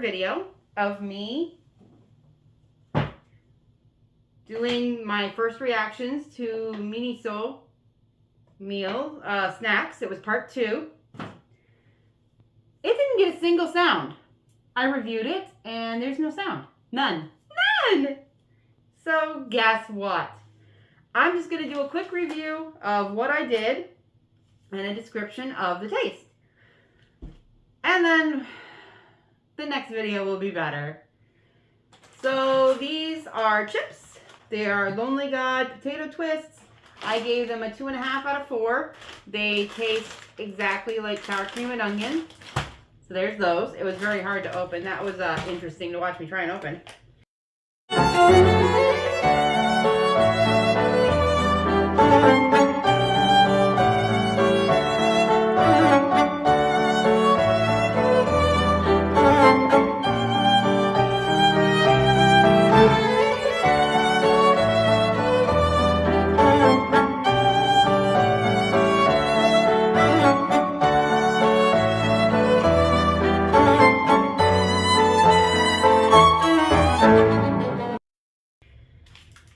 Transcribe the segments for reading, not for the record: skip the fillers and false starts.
video of me doing my first reactions to Miniso meal snacks. It was part 2. It didn't get a single sound. I reviewed it and there's no sound. None. So guess what? I'm just going to do a quick review of what I did and a description of the taste. And then the next video will be better. So these are chips. They are Lonely God potato twists. I gave them a 2.5 out of 4. They taste exactly like sour cream and onion. So there's those. It was very hard to open. That was interesting to watch me try and open.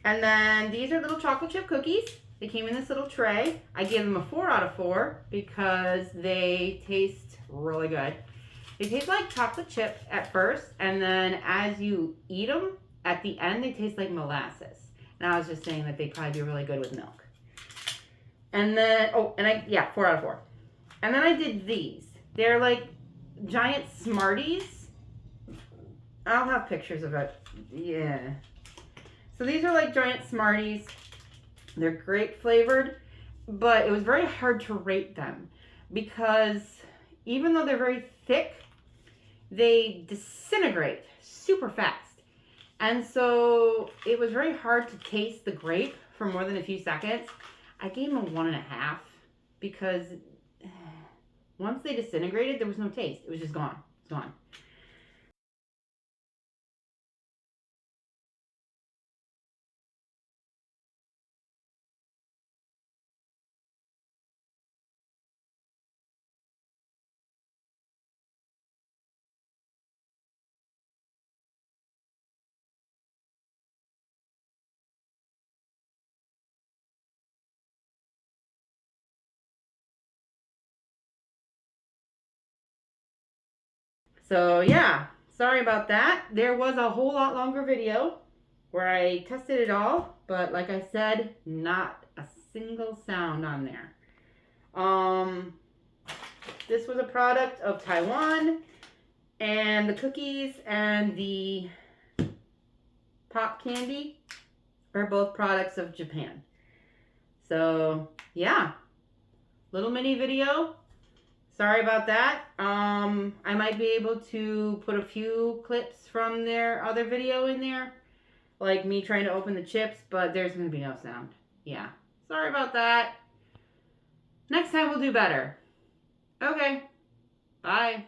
And then these are little chocolate chip cookies. They came in this little tray. I gave them a 4 out of 4 because they taste really good. They taste like chocolate chip at first, and then as you eat them, at the end they taste like molasses. And I was just saying that they'd probably be really good with milk. And then, 4 out of 4. And then I did these. They're like giant Smarties. I'll have pictures of it. Yeah. So these are like giant Smarties. They're grape flavored, but it was very hard to rate them because even though they're very thick, they disintegrate super fast. And so it was very hard to taste the grape for more than a few seconds. I gave them a 1.5 because once they disintegrated, there was no taste. It was just gone. It's gone. So yeah, sorry about that. There was a whole lot longer video where I tested it all, but like I said, not a single sound on there. This was a product of Taiwan, and the cookies and the pop candy are both products of Japan. So yeah, little mini video. Sorry about that. I might be able to put a few clips from their other video in there, like me trying to open the chips, but there's going to be no sound. Yeah, sorry about that. Next time we'll do better. Okay, bye.